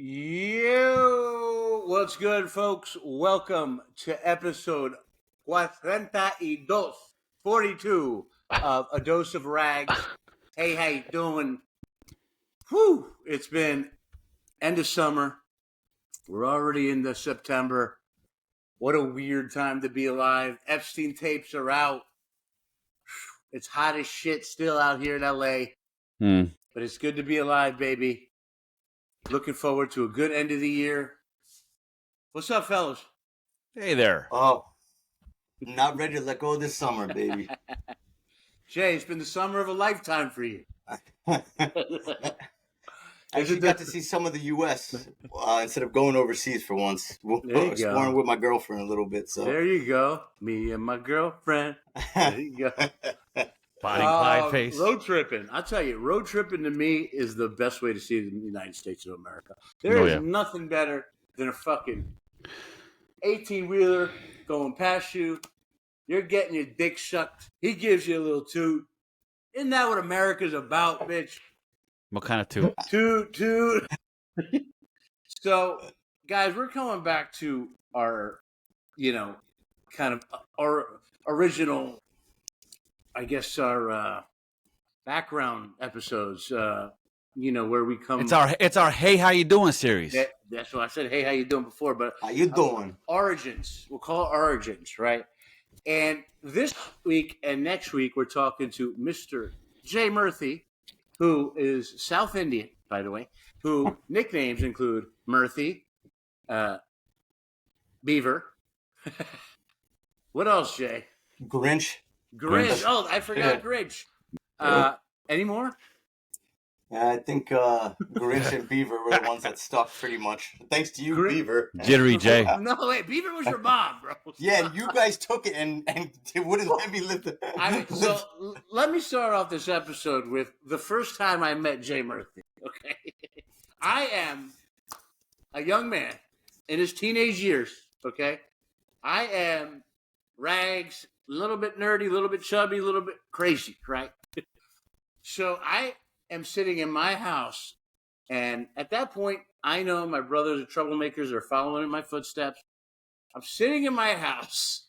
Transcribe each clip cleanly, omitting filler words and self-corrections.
Yo, what's good, folks? Welcome to episode 42 of A Dose of Rags. Hey, how you doing? Whew, it's been end of summer. We're already into September. What a weird time to be alive. Epstein tapes are out. It's hot as shit still out here in LA. But it's good to be alive, baby. Looking forward to a good end of the year. What's up, fellas? Hey there. Oh, not ready to let go of this summer, baby. Jay, it's been the summer of a lifetime for you. I actually got to see some of the U.S. Instead of going overseas for once. Exploring with my girlfriend a little bit. So there you go. Me and my girlfriend. There you go. Body pie face. Road tripping. I'll tell you, road tripping to me is the best way to see the United States of America. There is nothing better than a fucking 18-wheeler going past you. You're getting your dick sucked. He gives you a little toot. Isn't that what America's about, bitch? What kind of toot? Toot. So, guys, we're coming back to our, kind of our original, I guess, our background episodes, where we come. It's our Hey, How You Doing series. That's what I said. Hey, how you doing before? But how you doing? Origins. We'll call it Origins, right? And this week and next week, we're talking to Mr. Jay Murthy, who is South Indian, by the way, who nicknames include Murthy, Beaver. What else, Jay? Grinch. Oh, I forgot Grinch. Any more? Yeah, I think Grinch and Beaver were the ones that stuck pretty much. Thanks to you, Beaver. Jittery Jay. No, wait, Beaver was your mom, bro. Yeah, and you guys took it and it wouldn't let me live it. So let me start off this episode with the first time I met Jay Murthy, okay? I am a young man in his teenage years, okay? I am rags, a little bit nerdy, a little bit chubby, a little bit crazy, right? So I am sitting in my house, and at that point, I know my brothers are troublemakers. They're following in my footsteps. I'm sitting in my house.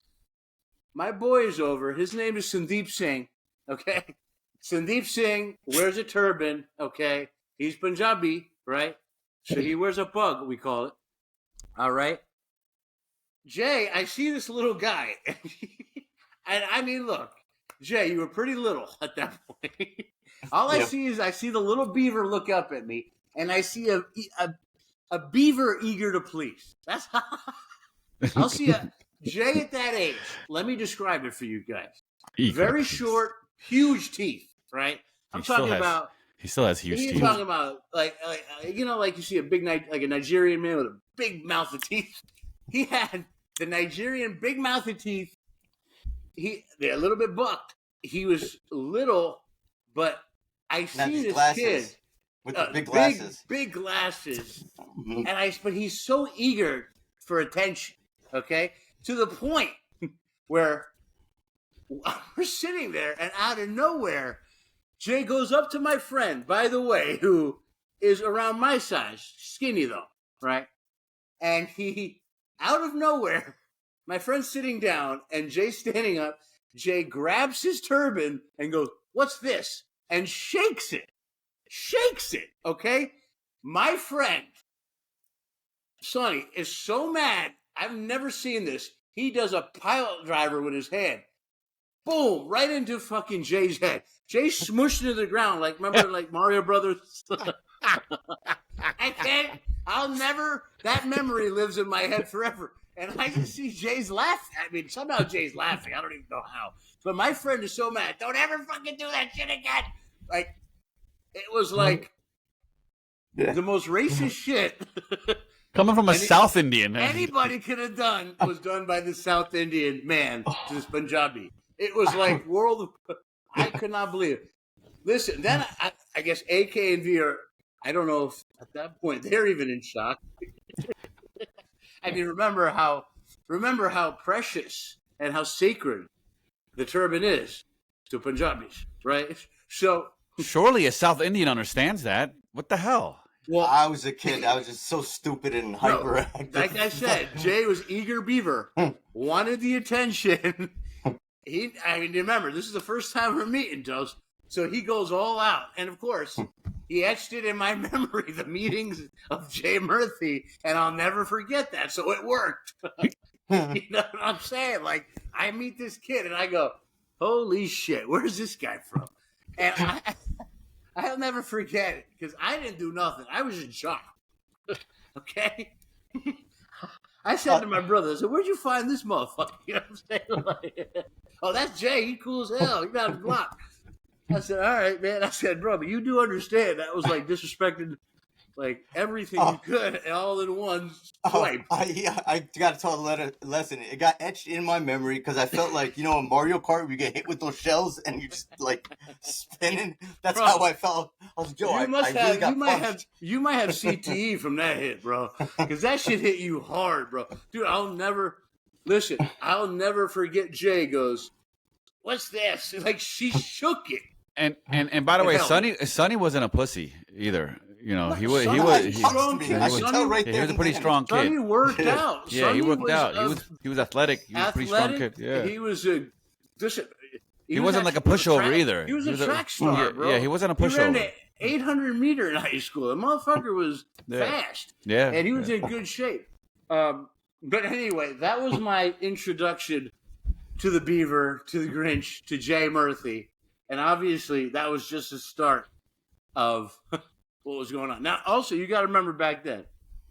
My boy is over. His name is Sandeep Singh, okay? Sandeep Singh wears a turban, okay? He's Punjabi, right? So he wears a pug, we call it. All right? Jay, I see this little guy. And I mean, look, Jay, you were pretty little at that point. All I see is the little beaver look up at me, and I see a beaver eager to please. That's how I'll see a Jay at that age. Let me describe it for you guys. Very short, huge teeth, right? I'm talking about. He still has huge teeth. He's talking about like you see a big like a Nigerian man with a big mouth of teeth. He had the Nigerian big mouth of teeth. They're a little bit bucked. He was little, but I see this kid with the big glasses. Big glasses. Mm-hmm. But he's so eager for attention, okay? To the point where we're sitting there and out of nowhere, Jay goes up to my friend, by the way, who is around my size, skinny though, right? And he, out of nowhere, my friend's sitting down and Jay's standing up. Jay grabs his turban and goes, "What's this?" And shakes it, okay? My friend, Sonny, is so mad. I've never seen this. He does a pilot driver with his hand. Boom, right into fucking Jay's head. Jay smushed into the ground, remember Mario Brothers? That memory lives in my head forever. And I just see Jay's laughing. I mean, somehow Jay's laughing. I don't even know how. But my friend is so mad. Don't ever fucking do that shit again. It was the most racist shit. Coming from a South Indian. Anybody could have done was done by the South Indian man to this Punjabi. It was like I could not believe it. Listen, then I guess AK and V are, I don't know if at that point they're even in shock. I mean, remember how precious and how sacred the turban is to Punjabis, right? So surely a South Indian understands that. What the hell? Well, I was a kid. I was just so stupid and hyperactive. Like I said, Jay was eager beaver, wanted the attention. Remember, this is the first time we're meeting, Dose. So he goes all out. And of course, he etched it in my memory, the meetings of Jay Murthy, and I'll never forget that. So it worked. You know what I'm saying? Like, I meet this kid and I go, holy shit, where's this guy from? And I'll never forget it because I didn't do nothing. I was in shock. Okay? I said to my brother, I said, where'd you find this motherfucker? You know what I'm saying? Like, oh, that's Jay. He cool as hell. He got his block. I said, all right, man. I said, bro, but you do understand that was like disrespecting like everything you could and all in one swipe. I got to tell a lesson. It got etched in my memory because I felt like, you know, in Mario Kart, we get hit with those shells and you're just like spinning. That's bro, how I felt. I was like, Joe, you might have CTE from that hit, bro. Because that shit hit you hard, bro. Dude, I'll never forget Jay goes, what's this? Like she shook it. And by the way, Sonny wasn't a pussy either. You know, he was a pretty strong kid. Sonny worked out. Yeah, he worked out. He was athletic. He was a pretty strong kid. Yeah. He wasn't like a pushover either. He was a track star, bro. Yeah, he wasn't a pushover. He ran 800 meter in high school. The motherfucker was fast. Yeah. And he was in good shape. But anyway, that was my introduction to the Beaver, to the Grinch, to Jay Murthy. And obviously, that was just the start of what was going on. Now, also, you got to remember back then,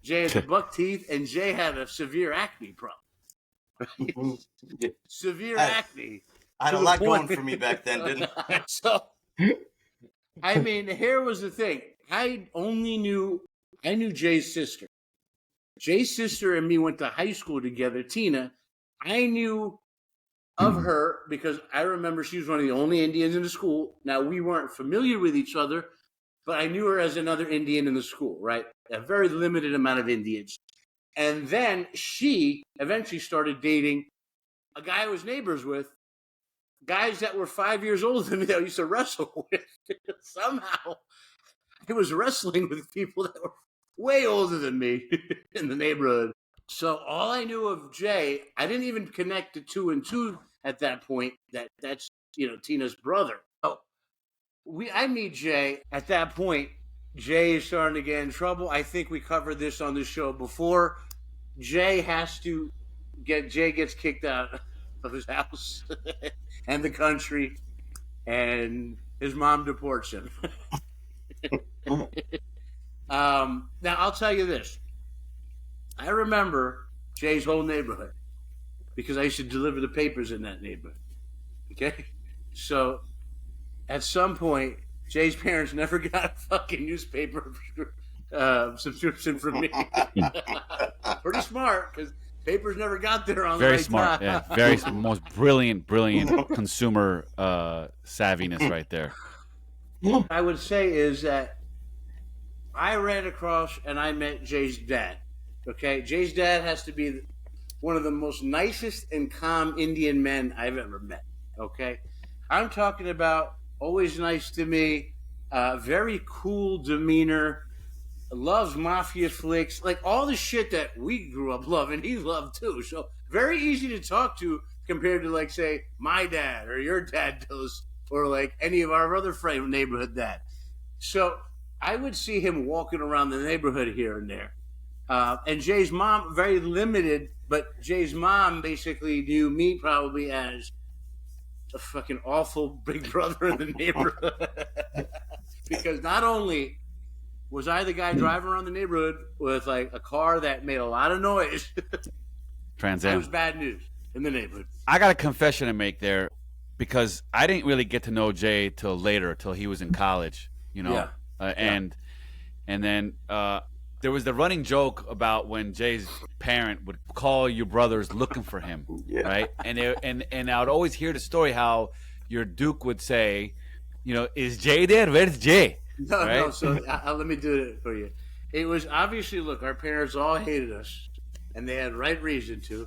Jay had the buck teeth, and Jay had a severe acne problem. Severe acne. I had a lot going for me back then, didn't I? So, I mean, here was the thing. I knew Jay's sister. Jay's sister and me went to high school together, Tina. I knew of her because I remember she was one of the only Indians in the school. Now, we weren't familiar with each other, but I knew her as another Indian in the school, right? A very limited amount of Indians. And then she eventually started dating a guy I was neighbors with, guys that were 5 years older than me that I used to wrestle with. Somehow, I was wrestling with people that were way older than me in the neighborhood. So all I knew of Jay, I didn't even connect the 2 and 2 at that point. That's Tina's brother. Oh, I meet Jay at that point. Jay is starting to get in trouble. I think we covered this on the show before. Jay gets kicked out of his house and the country, and his mom deports him. Now I'll tell you this. I remember Jay's whole neighborhood because I used to deliver the papers in that neighborhood. Okay? So at some point, Jay's parents never got a fucking newspaper subscription from me. Pretty smart because papers never got there on very the right smart. time. Yeah, very most brilliant consumer savviness right there. I would say is that I ran across and I met Jay's dad. Okay, Jay's dad has to be one of the most nicest and calm Indian men I've ever met. Okay, I'm talking about always nice to me, very cool demeanor, loves mafia flicks, like all the shit that we grew up loving, he loved too. So very easy to talk to compared to like say my dad or your dad does, or like any of our other friend neighborhood dad. So I would see him walking around the neighborhood here and there. And Jay's mom, very limited, but Jay's mom basically knew me probably as a fucking awful big brother in the neighborhood. Because not only was I the guy driving around the neighborhood with like a car that made a lot of noise, Trans Am. It was bad news in the neighborhood. I got a confession to make there because I didn't really get to know Jay till later, till he was in college, you know. Yeah. And then there was the running joke about when Jay's parent would call your brothers looking for him, right? And I would always hear the story how your Duke would say, you know, is Jay there? Where's Jay? No. So let me do it for you. It was obviously, look, our parents all hated us, and they had right reason to.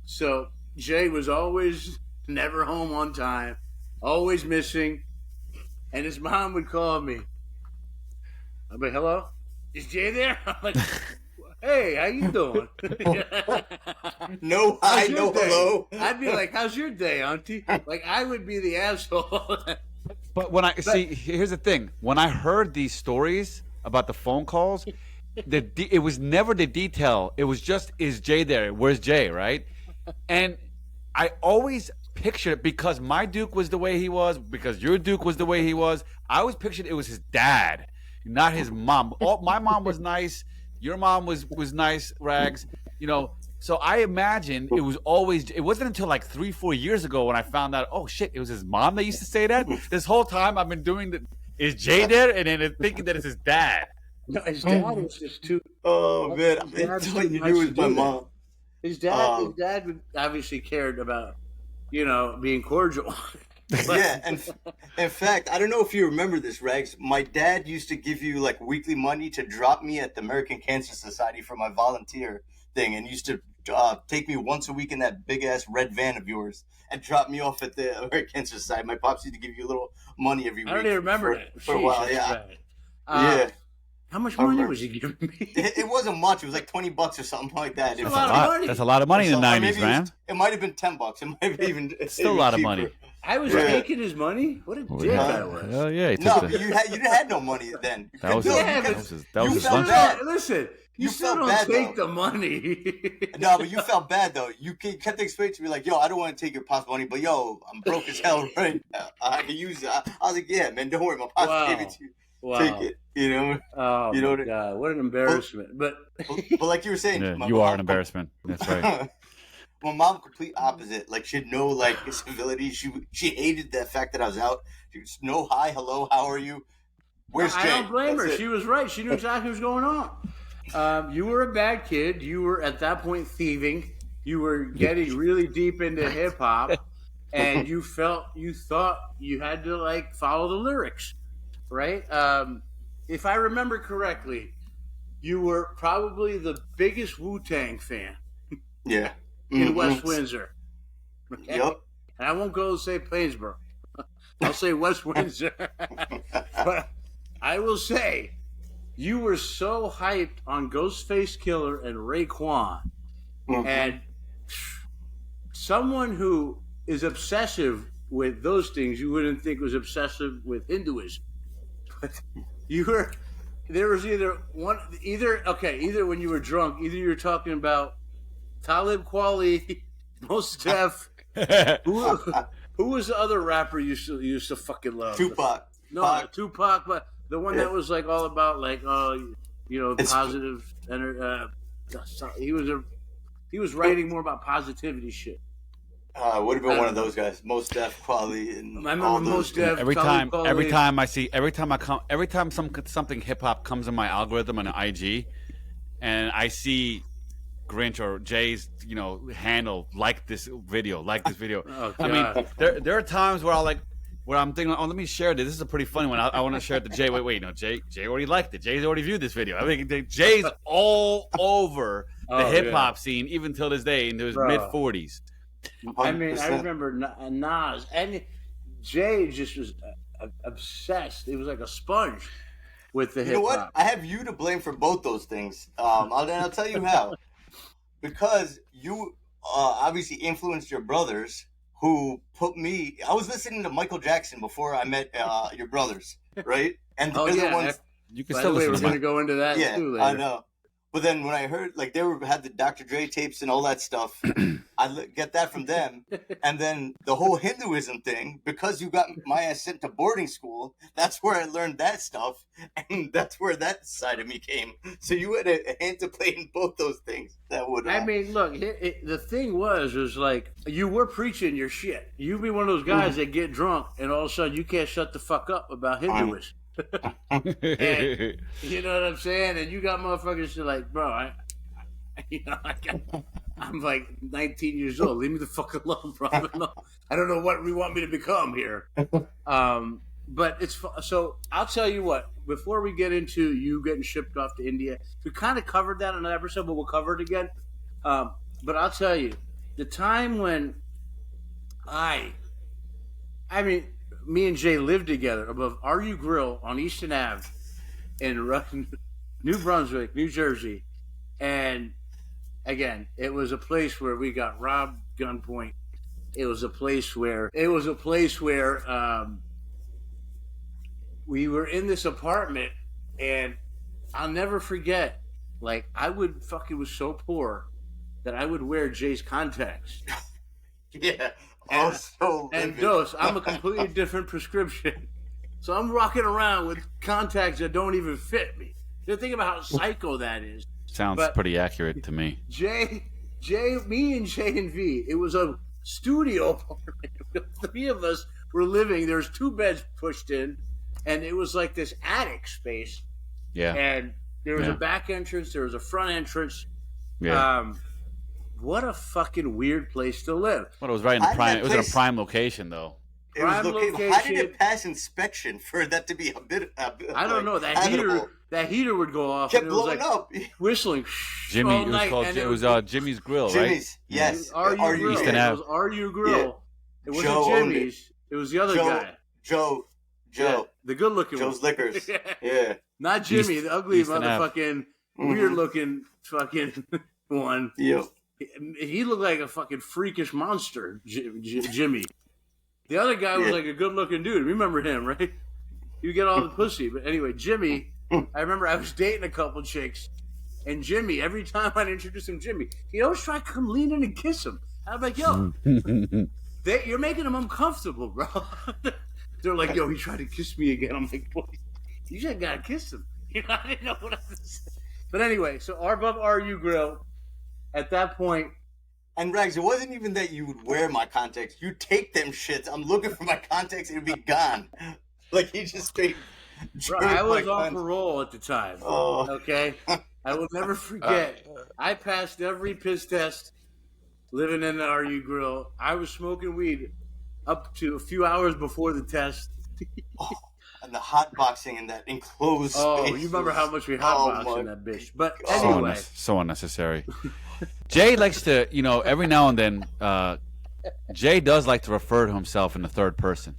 So Jay was always never home on time, always missing, and his mom would call me. I'd be, hello? is Jay there? I'm like, hey, how you doing? No hi, How's your no day? hello. I'd be like, how's your day, auntie? Like, I would be the asshole. But when I see, here's the thing: when I heard these stories about the phone calls, it was never the detail. It was just, is Jay there? Where's Jay? Right? And I always pictured it because my Duke was the way he was, because your Duke was the way he was. I always pictured it was his dad, not his mom. My mom was nice. Your mom was nice, Rags. You know. So I imagine it was always. It wasn't until like 3-4 years ago when I found out. Oh shit! It was his mom that used to say that. This whole time I've been doing the. Is Jay there? And then thinking that it's his dad. No, his dad was just too. Oh man, I'm telling you, it was my mom. His dad obviously cared about, being cordial. Yeah, and in fact, I don't know if you remember this, Rags. My dad used to give you like weekly money to drop me at the American Cancer Society for my volunteer thing, and used to take me once a week in that big ass red van of yours and drop me off at the American Cancer Society. My pops used to give you a little money every week. I don't even remember that for a while. Yeah, yeah. How much money was he giving me? It wasn't much. It was like $20 or something like that. That's a lot of money. That's a lot of money in the 90s, man. It might have been $10. It might have even. It's still a lot of money. I was taking his money. What a dick I was. Oh yeah. No, you had no money then. That was his lunch. Listen, you still don't take the money. No, but you felt bad though. You kept explaining to me like, "Yo, I don't want to take your pop's money, but yo, I'm broke as hell right now. I can use it." I was like, "Yeah, man, don't worry, my pops gave it to you. Wow. Take it." You know? Oh you know my God, what an embarrassment! But like you were saying, yeah, you are an embarrassment. That's right. My mom, complete opposite. Like she had no like civility. She hated the fact that I was out. She was no hi, hello, how are you? Where's Jay? I don't blame her. She was right. She knew exactly what was going on. You were a bad kid. You were at that point thieving. You were getting really deep into hip hop, and you thought you had to like follow the lyrics, right? If I remember correctly, you were probably the biggest Wu-Tang fan. Yeah. In West Windsor. Okay? Yep. And I won't go say Plainsboro. I'll say West Windsor. But I will say, you were so hyped on Ghostface Killer and Raekwon. And someone who is obsessive with those things, you wouldn't think was obsessive with Hinduism. But there was either when you were drunk, either you were talking about Talib Kweli, Mos Def. Who was the other rapper you used to fucking love? Tupac. No, Tupac, but the one that was like all about like positive energy. He was writing more about positivity shit. Would have been one of those guys, Mos Def, Kweli, and I remember Mos Def. Every time something hip hop comes in my algorithm on IG, and I see Grinch or Jay's, handle like this video. Oh, I mean, there are times where I'm thinking, oh, let me share this. This is a pretty funny one. I want to share it to Jay. Wait, no, Jay already liked it. Jay's already viewed this video. I mean, Jay's all over the hip hop scene, even till this day, into his mid 40s. I mean, I remember Nas and Jay just was obsessed. It was like a sponge with the hip hop. You know what? I have you to blame for both those things. I'll tell you how. Because you obviously influenced your brothers, who put me. I was listening to Michael Jackson before I met your brothers, right? And the ones. You can still listen. We're going to go into that too later. I know. But then when I heard like had the Dr. Dre tapes and all that stuff, I get that from them. And then the whole Hinduism thing, because you got my ass sent to boarding school, that's where I learned that stuff, and that's where that side of me came. So you had a hand to play in both those things. That would. I mean, look, the thing was like you were preaching your shit. You'd be one of those guys that get drunk, and all of a sudden you can't shut the fuck up about Hinduism. And, you know what I'm saying? And you got motherfuckers that like, bro, I'm like 19 years old. Leave me the fuck alone, bro. I don't know what we want me to become here. But it's so. I'll tell you what. Before we get into you getting shipped off to India, we kind of covered that in an episode, but we'll cover it again. But I'll tell you, the time when I mean. Me and Jay lived together above RU Grill on Easton Ave in New Brunswick, New Jersey, and again, it was a place where we got robbed gunpoint. It was a place where we were in this apartment, and I'll never forget. Like, I would fucking was so poor that I would wear Jay's contacts. Yeah. And dose, I'm a completely different prescription. So I'm rocking around with contacts that don't even fit me. Just think about how psycho that is. Sounds pretty accurate to me. Me and Jay and V, it was a studio apartment. The three of us were living. There's 2 beds pushed in, and it was like this attic space. Yeah. And there was a back entrance. There was a front entrance. Yeah. What a fucking weird place to live. Well, it was right in the prime. It was in a prime location, though. It was located. How did it pass inspection for that to be a bit? I don't know. That heater would go off. Kept and it was blowing like up. Whistling. Jimmy. All It was night, called. It was Jimmy's Grill, right? Jimmy's. Yes. RU Grill. Easton It Ave. was RU Grill. Yeah. It wasn't Joe owned Jimmy's. It was the other guy. Joe. Yeah, the good-looking Joe's one. Liquors. Yeah. Not Jimmy, the ugly Easton Ave. motherfucking weird-looking fucking one. Yep. He looked like a fucking freakish monster, Jimmy. The other guy was like a good-looking dude. Remember him, right? You get all the pussy. But anyway, Jimmy, I remember I was dating a couple chicks, and Jimmy, every time I'd introduce him, Jimmy, he'd always try to come lean in and kiss him. I'm like, yo, you're making him uncomfortable, bro. They're like, yo, he tried to kiss me again. I'm like, boy, you just gotta kiss him. You know, I didn't know what I was saying. But anyway, so above RU Grill, at that point. And Rags, it wasn't even that you would wear my contacts. You take them shits. I'm looking for my contacts. It'd be gone. Like, he just straight. Bro, I was on parole at the time. Oh. Okay? I will never forget. I passed every piss test living in the RU Grill. I was smoking weed up to a few hours before the test. And the hot boxing in that enclosed space. Oh, you remember how much we hotboxed in that bitch. But So anyway. so unnecessary. Jay likes to, every now and then, Jay does like to refer to himself in the third person.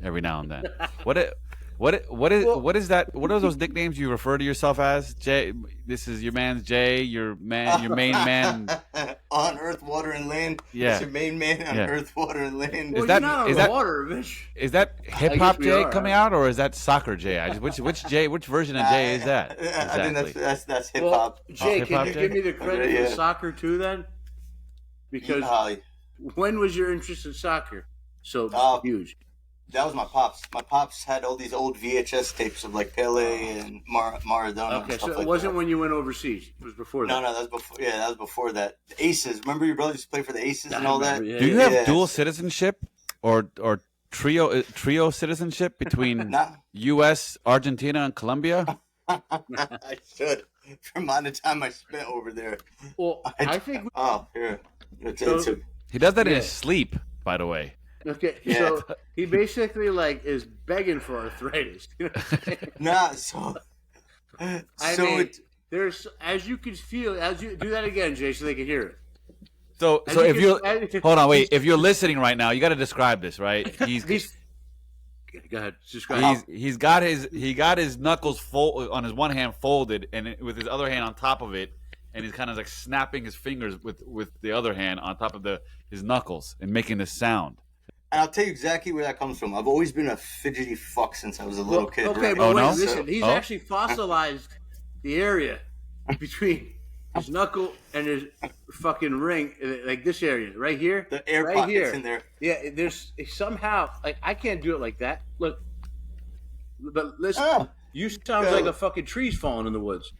Every now and then. What is that? What are those nicknames you refer to yourself as? Jay, this is your man's Jay, your main man. On earth, water, and land. Yeah. It's your main man on earth, water, and land. Well, Is that- you're not on is the that- water, bitch. Is that hip hop Jay coming out, or is that soccer Jay? Which Jay? Which version of Jay is that? Exactly. I think that's hip Well, hop. Jay, hip can hop, you Jay? give me the credit Yeah. for soccer too then? Because when was your interest in soccer so huge? That was my pops. My pops had all these old VHS tapes of like Pele and Maradona. Okay, and stuff so it like wasn't that. when you went overseas. It was before that. No, that was before. Yeah, that was before that. The Aces. Remember your brother used to play for the Aces and all that. Yeah, Do you have Yeah. dual citizenship or trio citizenship between Nah. U.S., Argentina, and Colombia? I should. For the amount of time I spent over there. Well, I think. Oh, here. It's a, He does that in his sleep, by the way. Okay, Yeah. so he basically like is begging for arthritis. You know what I'm saying? nah, so. I So mean, it, there's as you can feel as you do that again, Jay, so they can hear it. So As if you you can- hold on, wait. If you're listening right now, you got to describe this, right? Go ahead, describe. He got his knuckles on his one hand folded, and with his other hand on top of it, and he's kind of like snapping his fingers with the other hand on top of his knuckles and making this sound. and I'll tell you exactly where that comes from. I've always been a fidgety fuck since I was a little kid. Okay, right? but Oh, wait, no? listen. He's actually fossilized the area between his knuckle and his fucking ring, like this area right here. The air right pockets here. in there. Yeah, there's somehow like I can't do it like that. Look, but listen, Oh. you sound like a fucking tree's falling in the woods.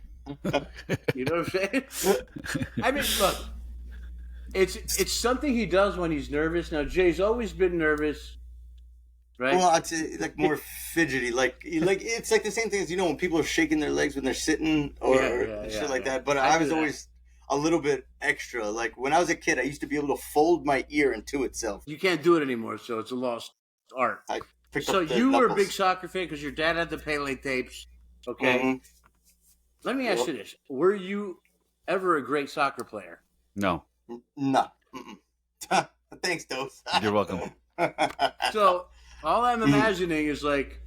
You know what I'm saying? I mean, look, it's something he does when he's nervous. Now, Jay's always been nervous, right? Well, I'd say like more fidgety, like it's like the same thing as when people are shaking their legs when they're sitting or shit like that. But I was always a little bit extra. Like when I was a kid, I used to be able to fold my ear into itself. You can't do it anymore, so it's a lost art. I picked So up the you were a knuckles. big soccer fan because your dad had the Pele tapes, okay? Mhm. Let me ask you this: were you ever a great soccer player? No, No. Mm-mm. Thanks, Dose. you're welcome. So all I'm imagining is like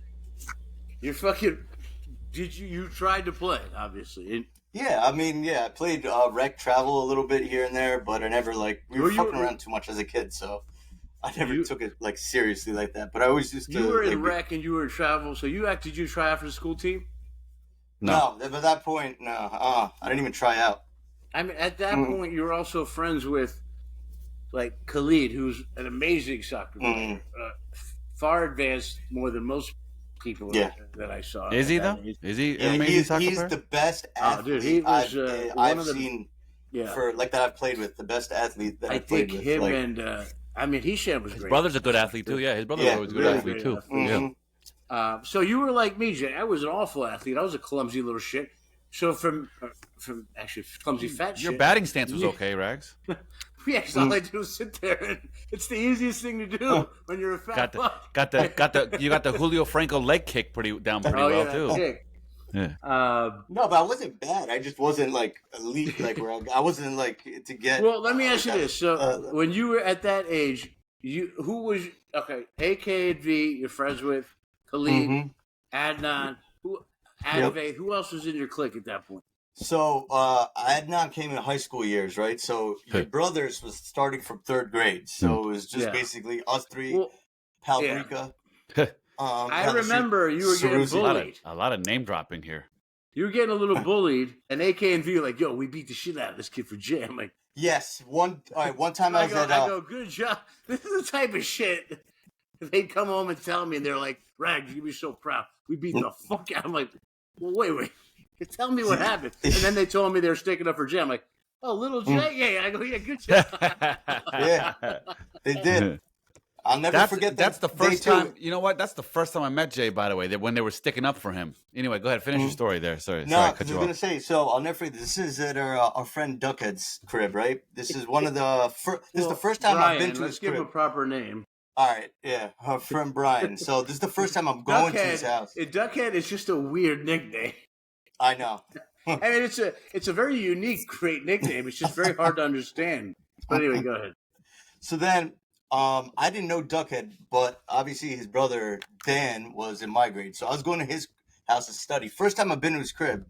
you're fucking did you tried to play, obviously? Yeah, I mean, I played rec travel a little bit here and there, but I never we were fucking around too much as a kid, so I never took it seriously like that. But I always used to. You were in rec and you were in travel, so did you try out for the school team? No, at that point, no. I didn't even try out. I mean, at that point, you were also friends with, like, Khalid, who's an amazing soccer player, far advanced more than most people that I saw. Is he though? Is he an amazing he's, soccer he's player? the best athlete he was, I've seen for that I've played with. The best athlete that I've played with. I think him and Hisham was great. His brother's a good athlete too. Yeah, his brother was a good athlete too. Yeah. So you were like me, Jay. I was an awful athlete. I was a clumsy little shit. So from actually clumsy fat shit. Your batting stance was okay, Rags. Yeah, all I do is sit there, and it's the easiest thing to do when you're a fat fuck. You got the Julio Franco leg kick pretty well too. Kick. Yeah. No, but I wasn't bad. I just wasn't like elite, like where I wasn't like to get. Well, let me ask you this: so when you were at that age, who was AK and V? You're friends with Khalid, Adnan, who else was in your clique at that point? So Adnan came in high school years, right? So your brothers was starting from third grade, so it was just basically us three, Palbrica. I remember you were getting bullied. A lot of name dropping here. You were getting a little bullied, and AK and V were like, "Yo, we beat the shit out of this kid for Jay." I'm like, "Yes." One time I go, "Good job." This is the type of shit they'd come home and tell me, and they're like, "Rag, you'd be so proud. We beat the fuck out." I'm like, "Well, wait. Tell me what happened." And then they told me they were sticking up for Jay. I'm like, "Oh, little Jay, yeah." I go, "Yeah, good job." Yeah, they did. I'll never forget that. That's the first time. You know what? That's the first time I met Jay, by the way, when they were sticking up for him. Anyway, go ahead. Finish your story there. Sorry, I was going to say, so I'll never forget, this is at our friend Duckhead's crib, right? This is one of the this is the first time I've been to his crib. Let's give him a proper name. All right, yeah, our friend Brian. So this is the first time I'm going to his house. Duckhead is just a weird nickname. I know. I mean, it's a very unique, great nickname. It's just very hard to understand. But anyway, go ahead. So then, I didn't know Duckhead, but obviously his brother Dan was in my grade. So I was going to his house to study. First time I've been to his crib,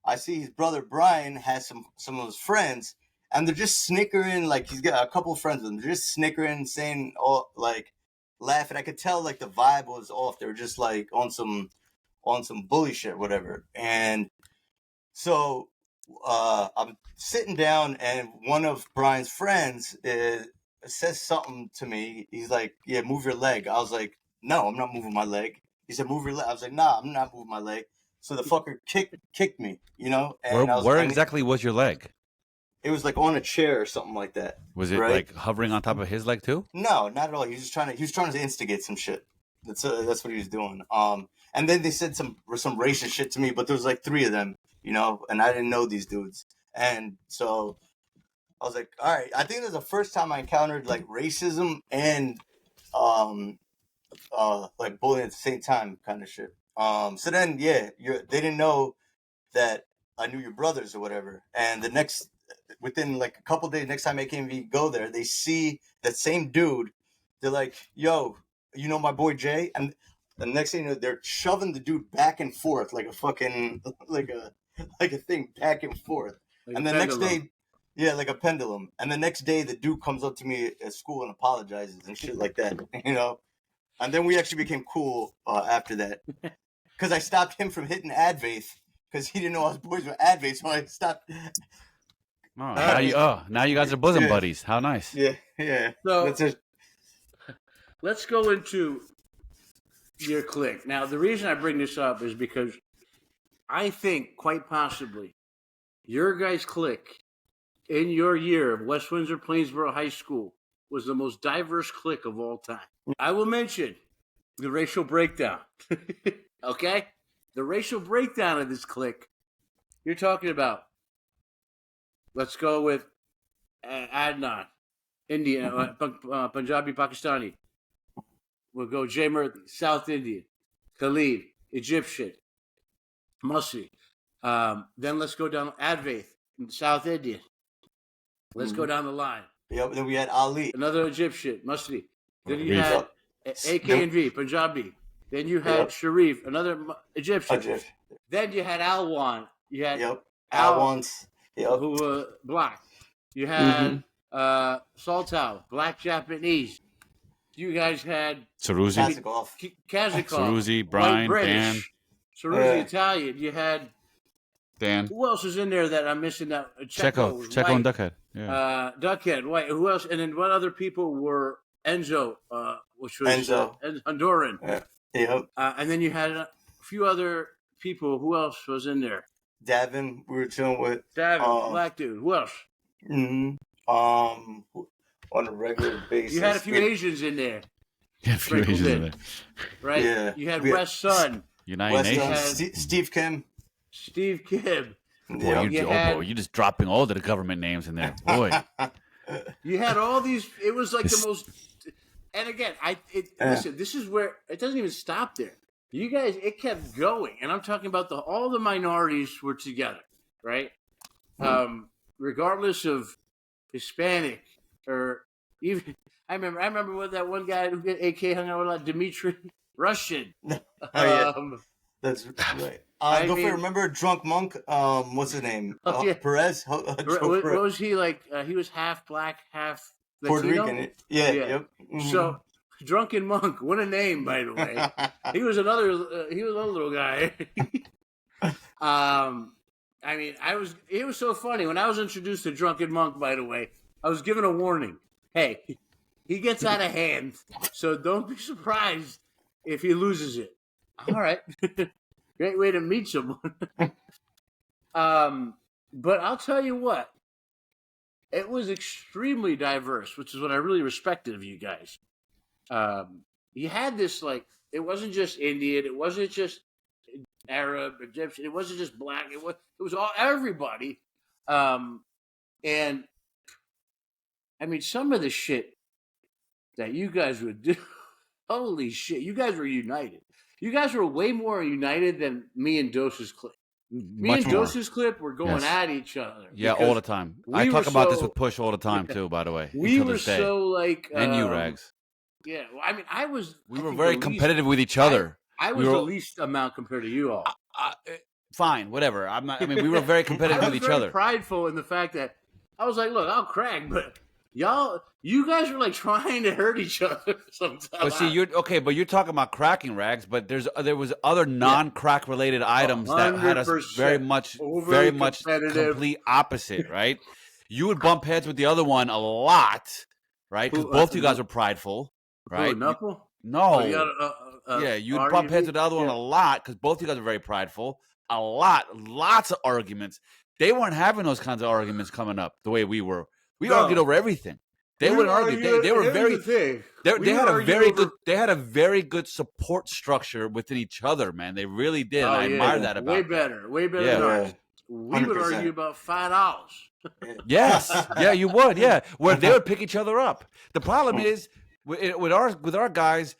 I see his brother Brian has some of his friends, and they're just snickering. Like he's got a couple of friends with him. They're just snickering, saying, laughing. I could tell like the vibe was off. They were just like on some bully shit, whatever. And so I'm sitting down, and one of Brian's friends says something to me. He's like, "Yeah, move your leg." I was like, "No, I'm not moving my leg." He said, "Move your leg." I was like, "Nah, I'm not moving my leg." So the fucker kicked me, And where exactly was your leg? It was like on a chair or something like that. Was it like hovering on top of his leg too? No, not at all. He was trying to instigate some shit. That's what he was doing. And then they said some racist shit to me, but there was like three of them, and I didn't know these dudes. And so I was like, all right, I think it was the first time I encountered like racism and like bullying at the same time kind of shit. So then, they didn't know that I knew your brothers or whatever. And within like a couple days, next time AKMV go there, they see that same dude. They're like, "Yo, you know my boy Jay?" And the next thing you know, they're shoving the dude back and forth like a fucking like a thing back and forth. Like and the next day, like a pendulum. And the next day, the dude comes up to me at school and apologizes and shit like that, And then we actually became cool after that, because I stopped him from hitting Advaith because he didn't know I was boys with Advaith, so I stopped. Now you guys are bosom buddies. How nice. Yeah. So let's go into your clique. Now, the reason I bring this up is because I think quite possibly your guys' clique in your year of West Windsor Plainsboro High School was the most diverse clique of all time. I will mention the racial breakdown. Okay? The racial breakdown of this clique, you're talking about, let's go with Adnan, Indian, Punjabi, Pakistani. We'll go Jay Murthy, South Indian, Khalid, Egyptian, Murthy. Then let's go down Advaith, South Indian. Let's go down the line. Yep. Then we had Ali, another Egyptian, Murthy. Then you had AK and V, Punjabi. Then you had Sharif, another Egyptian. Yep. Then you had Alwan. You had Alwan's. Yep. who were black. You had Sultan, black Japanese. You guys had Kazakov, Saruzi, white Brian, British, Dan, Saruzi Italian. You had Dan. Who else is in there that I'm missing? That Checo and Duckhead. Yeah. Duckhead, white. Who else? And then what other people were Enzo, which was Honduran. Yep. And then you had a few other people. Who else was in there? Davin, we were chilling with. Davin, black dude. Who else? On a regular basis. You had a few Asians in there. Yeah, a few Asians in there. Right? Yeah. You had Wes Sun. United Nations. Steve Kim. Steve Kim. Boy, you're just dropping all the government names in there. Boy. You had all these. It was like the most. And again, listen, this is where it doesn't even stop there. You guys, it kept going. And I'm talking about all the minorities were together, right? Regardless of Hispanic or even, I remember what that one guy who got AK hung out with, like Dimitri, Russian. That's right. Remember Drunk Monk? What's his name? Perez? What was he like? He was half black, half Puerto Latino? Rican. Yeah. Yep. So, Drunken Monk, what a name, by the way. He was another little guy. It was so funny. When I was introduced to Drunken Monk, by the way, I was given a warning. Hey, he gets out of hand, so don't be surprised if he loses it. All right. Great way to meet someone. But I'll tell you what. It was extremely diverse, which is what I really respected of you guys. You had this, like, it wasn't just Indian, it wasn't just Arab, Egyptian, it wasn't just black, it was all everybody. And I mean, some of the shit that you guys would do, holy shit, you guys were united. You guys were way more united than me and Dose's Clique. Me and Dose's Clique were going at each other. Yeah, all the time. I talk about this with Push all the time, too, by the way. We were so, like... and you, Rags. Yeah, well, I mean, we were very competitive with each other. I was the least amount compared to you all. Fine, whatever. We were very competitive with each other. I was very prideful in the fact that I was like, look, I'll crack, but you guys were like trying to hurt each other sometimes. But see, you're talking about cracking, Rags, but there was other non-crack related items that had us very much complete opposite, right? You would bump heads with the other one a lot, right? Because both of you guys were prideful, right? Knuckle? No. You'd bump heads with the other one a lot because both of you guys were very prideful. Lots of arguments. They weren't having those kinds of arguments coming up the way we were. We argued over everything. They wouldn't argue. They were very. They had a very good support structure within each other, man. They really did. I admire that about them. Way better than ours. We would argue about $5. Yes, yeah, you would, yeah. Where they would pick each other up. The problem is with our guys,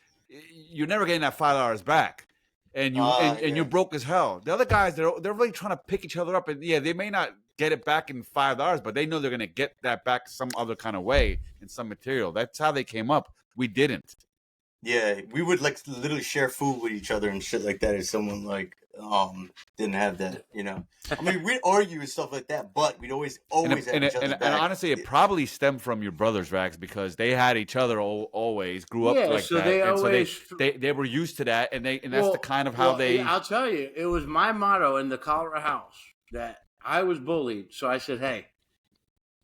you're never getting that $5 back, and you're broke as hell. The other guys, they're really trying to pick each other up, and they may not get it back in $5, but they know they're gonna get that back some other kind of way in some material. That's how they came up. We didn't. Yeah, we would like literally share food with each other and shit like that. If someone like didn't have that, I mean, we'd argue and stuff like that, but we'd always have each other back. And honestly, it probably stemmed from your brothers, Rags, because they had each other always, grew up like so that. They were used to that, and that's the kind of how they. I'll tell you, it was my motto in the Colorado house that I was bullied, so I said, "Hey,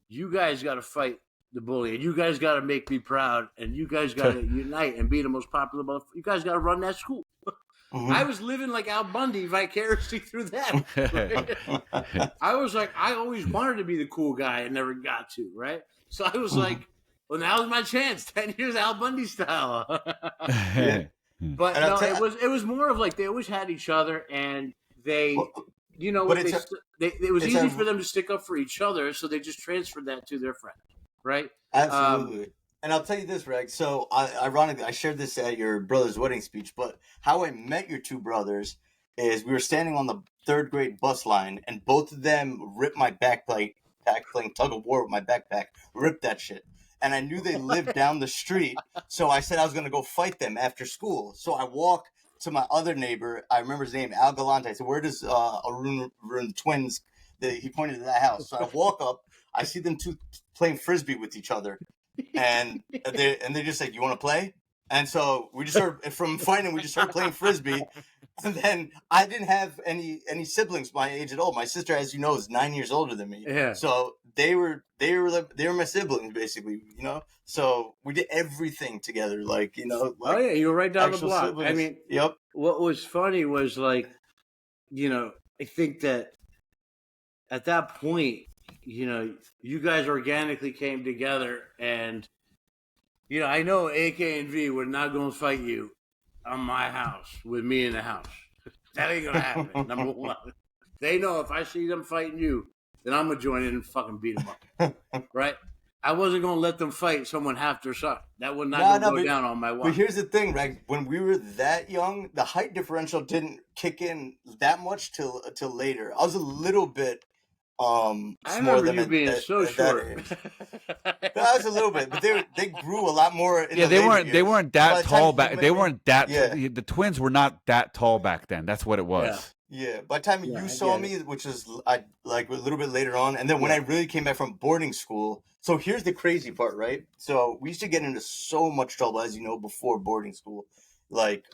you guys got to fight the bully, and you guys got to make me proud, and you guys got to unite and be the most popular. You guys got to run that school." I was living like Al Bundy vicariously through them. Right? I was like, I always wanted to be the cool guy and never got to, right? So I was like, well, now's my chance. 10 years Al Bundy style. But no, it was more of like they always had each other, and they, it was easy for them to stick up for each other, so they just transferred that to their friends, right? Absolutely. And I'll tell you this, Reg. So, ironically, I shared this at your brother's wedding speech, but how I met your two brothers is we were standing on the third grade bus line, and both of them ripped my backpack, playing tug of war with my backpack, ripped that shit. And I knew they lived down the street, so I said I was going to go fight them after school. So I walk to my other neighbor. I remember his name, Al Galante. I said, "Where does Arun the twins?" He pointed to that house. So I walk up. I see them two playing frisbee with each other, and they're just like, "You want to play?" And so we just started from fighting. We just started playing frisbee. And then I didn't have any siblings my age at all. My sister, as you know, is 9 years older than me. Yeah. So they were my siblings basically, you know. So we did everything together, like, you know. Like, oh yeah, you were right down the actual block. siblings. I mean, Yep. what was funny was like, you know, I think that at that point, you know, you guys organically came together, and you know, I know AK and V were not going to fight you on my house with me in the house. That ain't gonna happen. Number one, they know if I see them fighting you, then I'm gonna join in and fucking beat them up, right? I wasn't gonna let them fight someone half their size. That would not go down on my watch. But here's the thing, right? When we were that young, the height differential didn't kick in that much till later. I was a little bit I remember you being so short. I was a little bit, but they grew a lot more. They weren't that tall back. They weren't that. Yeah. The twins were not that tall back then. That's what it was. Yeah. By the time you saw me, which was like a little bit later on, and then when I really came back from boarding school. So here's the crazy part, right? So we used to get into so much trouble, as you know, before boarding school, like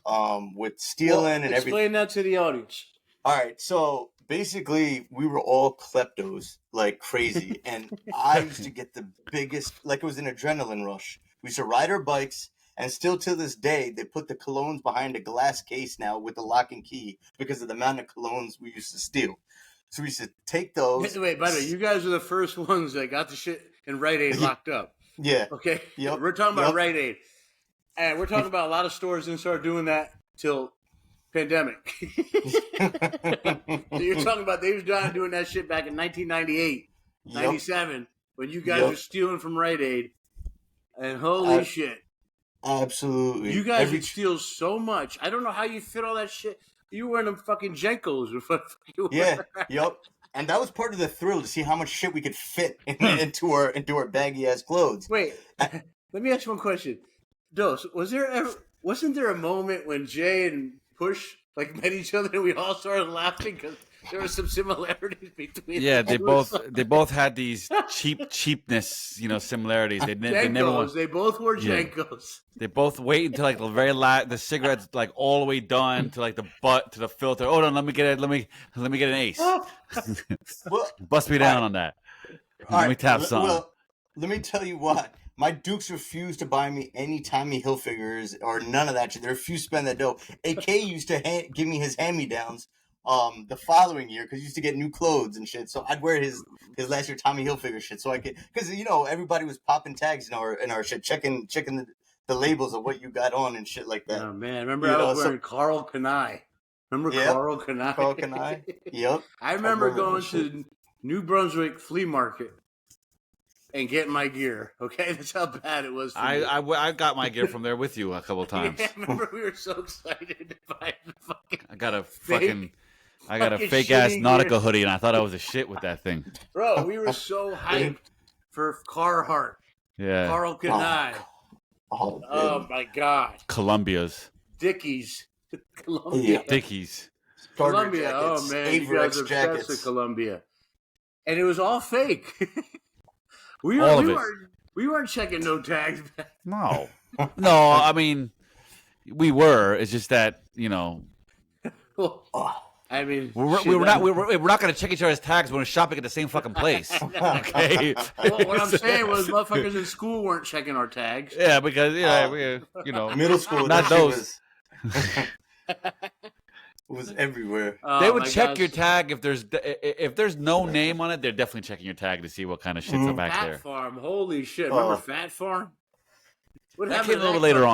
with stealing and everything. Explain that to the audience. All right, so basically we were all kleptos like crazy, and I used to get the biggest, like it was an adrenaline rush. We used to ride our bikes, and still to this day they put the colognes behind a glass case now with the lock and key because of the amount of colognes we used to steal. So we used to take those. Wait, by the way, you guys are the first ones that got the shit in Rite Aid locked up. Yeah. Okay. Yep. We're talking about Rite Aid, and we're talking about a lot of stores didn't start doing that till pandemic. So you're talking about they was doing that shit back in 1998, 97, when you guys were stealing from Rite Aid, and holy shit. Absolutely. You guys would steal so much. I don't know how you fit all that shit. You were wearing them fucking Jenkos. Yep. And that was part of the thrill to see how much shit we could fit into our baggy ass clothes. Wait, let me ask you one question. Dos, wasn't there a moment when Jay and Push like met each other and we all started laughing because there were some similarities between them? Yeah, they both had these cheapness, you know, similarities. They never. They both wore Jenkos. They both wait until like the very last, the cigarette's like all the way done to like the butt to the filter. Oh no, let me get an ace. Bust me down on that. Let me tap some. Well, let me tell you what. My Dukes refused to buy me any Tommy Hilfigers or none of that shit. They refused to spend that dough. AK used to give me his hand-me-downs the following year because he used to get new clothes and shit. So I'd wear his last year Tommy Hilfiger shit so I could, because you know everybody was popping tags in our shit, checking the labels of what you got on and shit like that. Oh man, remember I was wearing Carl Kanai. Remember Carl Kanai? Carl Kanai. Yep. I remember going to New Brunswick flea market and getting my gear. Okay, that's how bad it was. I got my gear from there with you a couple of times. Yeah, remember we were so excited to buy the fucking. I got a fake ass Nautica gear. Hoodie, and I thought I was a shit with that thing. Bro, we were so hyped for Carhartt. Yeah. Carl Kanai. Oh my God. Columbia's. Dickies. Columbia. Dickies. Columbia. Oh man, you guys are obsessed with Columbia. And it was all fake. We weren't checking no tags. No. No, I mean, we were. It's just that, you know. I mean, we're not going to check each other's tags when we're shopping at the same fucking place. Okay. Well, what I'm saying was, motherfuckers in school weren't checking our tags. Yeah, because we, you know, middle school, not those. It was everywhere. They would check your tag if there's no name on it. They're definitely checking your tag to see what kind of shit's back there. Fat Farm, holy shit! Remember Fat Farm? That came a little bit later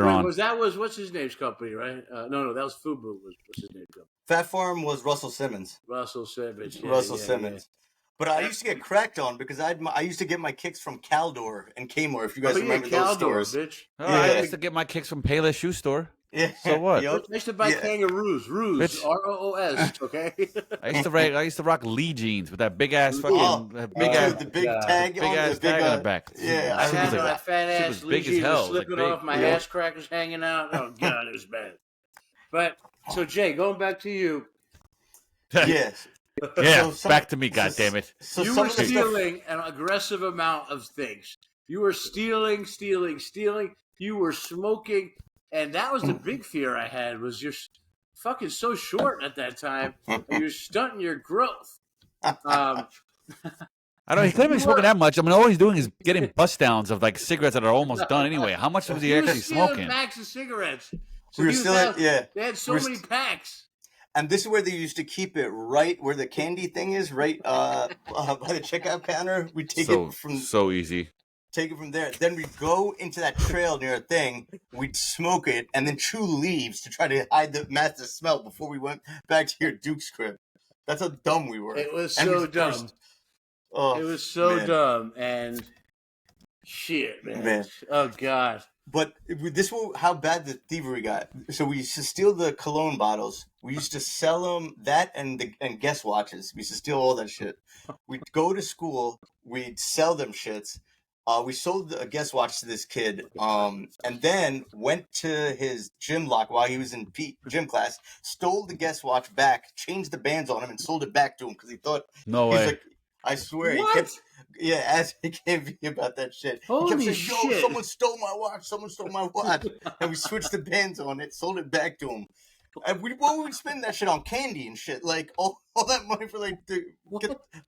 on. What's his name's company, right? No, that was Fubu. What's his name? Fat Farm was Russell Simmons. Simmons. But I used to get cracked on because I used to get my kicks from Caldor and Kmart. If you guys remember those stores, bitch. I used to get my kicks from Payless Shoe Store. Yeah. So what? I used to buy kangaroos. Roos. ROOS. Okay. I used to rock Lee jeans with that big ass fucking the big tag on the back. Yeah, I had my fat ass Lee big as jeans hell. slipping off. My ass crack was hanging out. Oh God, it was bad. But so Jay, going back to you, Yes. Yeah, So back to me, goddammit. So you some were of the stuff, stealing an aggressive amount of things. You were stealing. You were smoking, and that was the big fear I had. Was you're fucking so short at that time, and you're stunting your growth. I don't. He couldn't be You smoking were- that much. I mean, all he's doing is getting bust downs of like cigarettes that are almost done anyway. How much was he He was actually stealing smoking? packs of cigarettes. So we were he was still out- yeah. They had so We're many packs. And this is where they used to keep it, right where the candy thing is, right by the checkout counter. We take it from so easy. take it from there. Then we go into that trail near a thing. We'd smoke it and then chew leaves to try to hide the massive smell before we went back to your Duke's crib. That's how dumb we were. It was And so we dumb. first- Oh, It was so man. dumb and shit, man. Man. Oh god. But this was how bad the thievery got. So we used to steal the cologne bottles. We used to sell them that and guest watches. We used to steal all that shit. We'd go to school. We'd sell them shits. We sold a guest watch to this kid. And then went to his gym lock while he was in gym class. Stole the guest watch back. Changed the bands on him and sold it back to him because he thought No he's way. like. I swear, What? he kept, yeah, as he gave me about that shit. Holy he kept saying, "Yo, shit. someone stole my watch! Someone stole my watch!" And we switched the bands on it, sold it back to him. And what would we spend that shit on? Candy and shit, like all that money for like the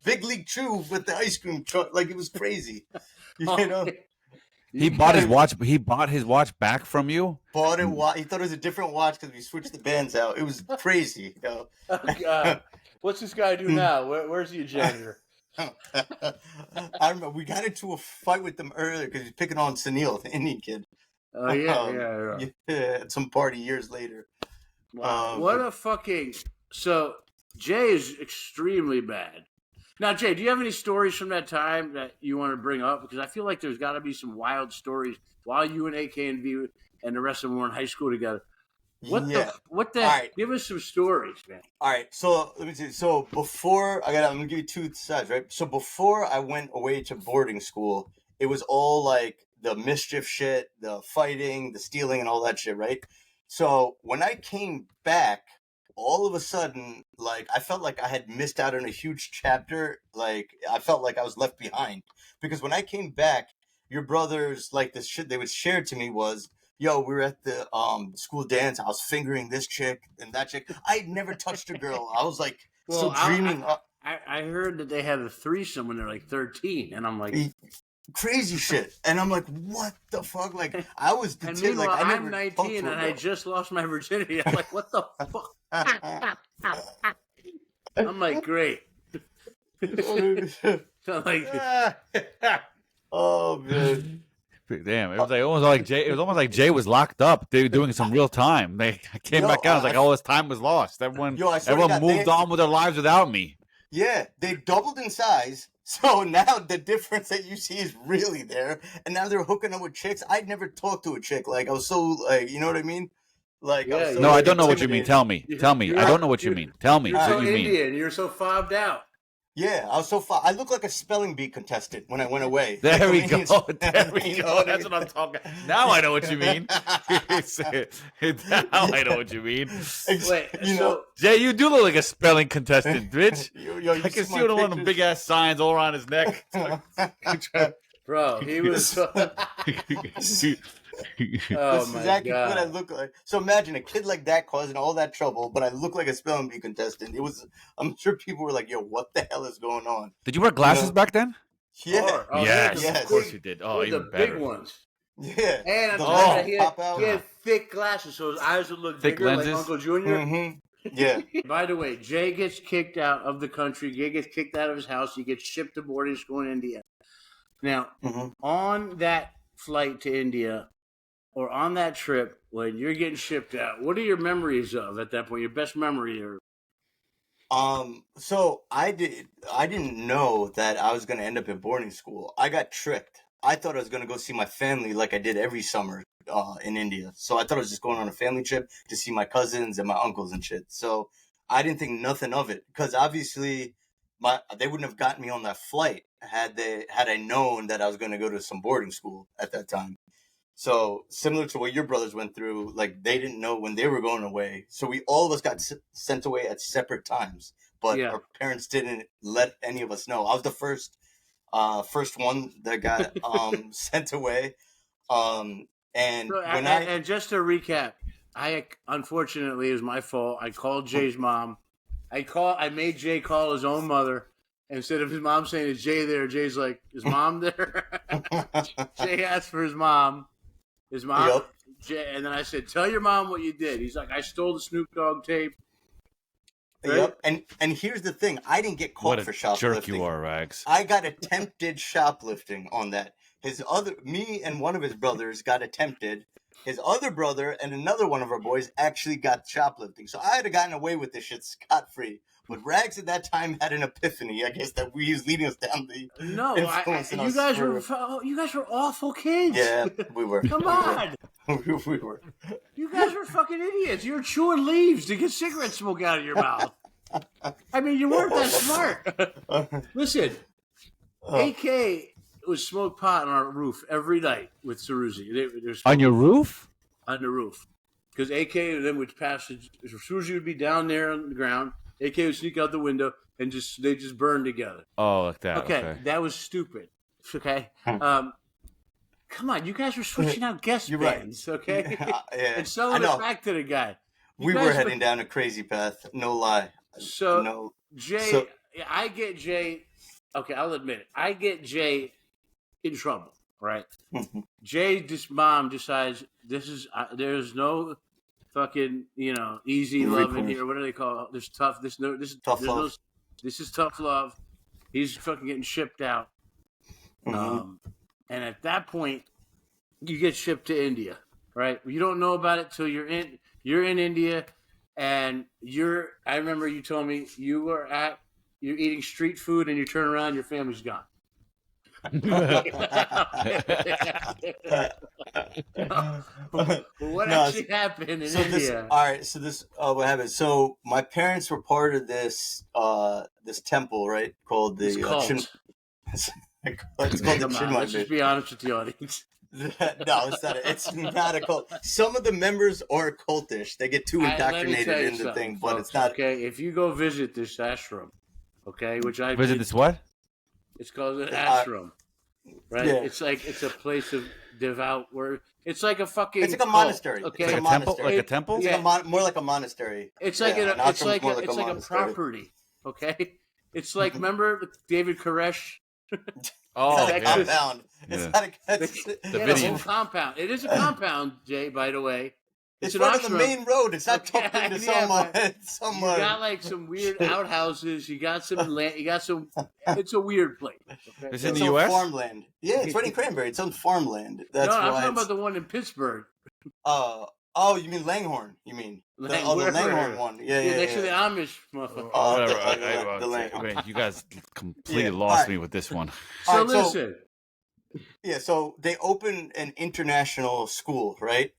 big league chew with the ice cream truck, like it was crazy. You know, He bought his watch. He bought his watch back from you. bought it. He thought it was a different watch because we switched the bands out. It was crazy. You know? Oh god. What's this guy do now? Where's he a janitor? I remember we got into a fight with them earlier because he's picking on Sunil, the Indian kid. Oh yeah. Yeah, at some party years later. Wow. What a fucking so Jay is extremely bad. Now, Jay, do you have any stories from that time that you want to bring up? Because I feel like there's got to be some wild stories while you and AK and V and the rest of them were in high school together. What the? All right. Give us some stories, man. All right, so let me see. So before I'm gonna give you two sides, right? So before I went away to boarding school, it was all like the mischief shit, the fighting, the stealing, and all that shit, right? So when I came back, all of a sudden, like I felt like I had missed out on a huge chapter. Like I felt like I was left behind because when I came back, your brothers, like the shit they would share to me was, yo, we were at the school dance. I was fingering this chick and that chick. I had never touched a girl. I was like still dreaming. I heard that they had a threesome when they're like 13, and I'm like, crazy shit. And I'm like, what the fuck? Like I was the and kid. Like meanwhile, I I'm 19 and I just lost my virginity. I'm like, what the fuck? I'm like, great. So like, oh man. Damn, it was like almost like Jay. It was almost like Jay was locked up. They were doing some real time. They came back out. It was like all this time was lost. Everyone moved on with their lives without me. Yeah, they doubled in size. So now the difference that you see is really there. And now they're hooking up with chicks. I'd never talked to a chick. Like I was so like, you know what I mean? Like Yeah, I was so, No, I don't know what you mean. Tell me. Tell me. I don't know what you mean. Tell me you're what so you mean. Indian. You're so fobbed out. Yeah, I was so far. I look like a spelling bee contestant when I went away. There we I mean, go. There we you know go. what I That's mean? what I'm talking. Now I know what you mean. Now I know what you mean. Wait, You know, Jay, you do look like a spelling contestant, bitch. yo, I can see one of them big ass signs all around his neck. Bro, he was. Oh This is my exactly god! what I look like. So imagine a kid like that causing all that trouble, but I look like a spelling bee contestant. It was. I'm sure people were like, "Yo, what the hell is going on?" Did you wear glasses back then? Yeah, Yes, yes. of course you did. Oh, even the better. big ones. yeah. And The on top of lenses that, pop out. he had thick glasses, so his eyes would look Thick bigger, lenses? like Uncle Junior. Mm-hmm. Yeah. By the way, Jay gets kicked out of the country. Jay gets kicked out of his house. He gets shipped to boarding school in India. Now, on that flight to India, or on that trip when you're getting shipped out, what are your memories of at that point? Your best memory, or So I didn't know that I was gonna end up in boarding school. I got tricked. I thought I was gonna go see my family like I did every summer in India. So I thought I was just going on a family trip to see my cousins and my uncles and shit. So I didn't think nothing of it because obviously they wouldn't have gotten me on that flight had I known that I was gonna go to some boarding school at that time. So similar to what your brothers went through, like they didn't know when they were going away. So we all of us got sent away at separate times, but Yeah. our parents didn't let any of us know. I was the first one that got sent away. And So, when and just to recap, unfortunately it was my fault. I called Jay's mom. I made Jay call his own mother. Instead of his mom saying, "Is Jay there?" Jay's like, "Is mom there?" Jay asked for his mom. His mom. Yep. Jay, and then I said, "Tell your mom what you did." He's like, "I stole the Snoop Dogg tape." Right? Yep. And here's the thing: I didn't get caught for shoplifting. Jerk you are, Rags. I got attempted shoplifting on that. Me and one of his brothers got attempted. His other brother and another one of our boys actually got shoplifting. So I had gotten away with this shit scot-free. But Rags at that time had an epiphany, I guess, that he was leading us down the you guys were awful kids. Yeah, we were. Come on. We were. You guys were fucking idiots. You were chewing leaves to get cigarette smoke out of your mouth. I mean, you weren't that smart. Listen, AK was smoked pot on our roof every night with Ceruzzi. On your roof? On the roof. Because AK then would pass, Ceruzzi would be down there on the ground. AK would sneak out the window and they just burn together. Oh, like that. Okay, that was stupid. Okay? Come on, you guys were switching out guest bands, okay? Yeah. And selling it back to the guy. We were heading down a crazy path, no lie. So, Jay, I get Jay, okay, I'll admit it. I get Jay in trouble, right? Jay's mom decides there's no fucking, easy love in here. What do they call it? This is tough love. This is tough love. He's fucking getting shipped out. And at that point, you get shipped to India, right? You don't know about it till you're in India, and I remember you told me you're eating street food, and you turn around, your family's gone. What actually happened in India? What happened? So my parents were part of this temple, right? Called the Let's just be honest with the audience. No, it's not. It's not a cult. Some of the members are cultish. They get too indoctrinated in the thing, but it's not. Okay, if you go visit this ashram, okay, which I visit this what? It's called an ashram, right? Yeah. It's a place of devout work. It's like a fucking. It's like a monastery. Okay, it's like a temple. Like a temple. It's more like a monastery. It's like a property. Okay, it's like remember David Koresh. Oh, it's not a compound. It's not a whole compound. It is a compound, Jay. By the way, it's right on the main road. It's not tucked into somewhere. You got like some weird outhouses. You got some land. You got some. It's a weird place. Okay? It's in the U.S. Farmland. Yeah, it's right in Cranberry. It's on farmland. I'm talking about the one in Pittsburgh. Oh, you mean Langhorne? You mean the Langhorne one? Yeah. Next to the Amish motherfucker. The Langhorne. You guys completely lost me with this one. So listen. So they opened an international school, right?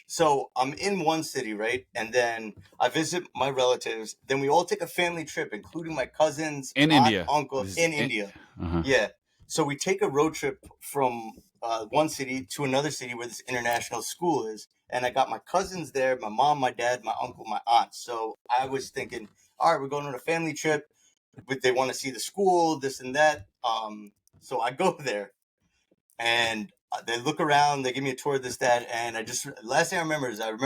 So I'm in one city, right? And then I visit my relatives. Then we all take a family trip, including my cousins, India, uncles in India. Uh-huh. Yeah. So we take a road trip from one city to another city where this international school is. And I got my cousins there, my mom, my dad, my uncle, my aunt. So I was thinking, all right, we're going on a family trip. They want to see the school, this and that. So I go there and they look around, they give me a tour of this, that. And last thing I remember is I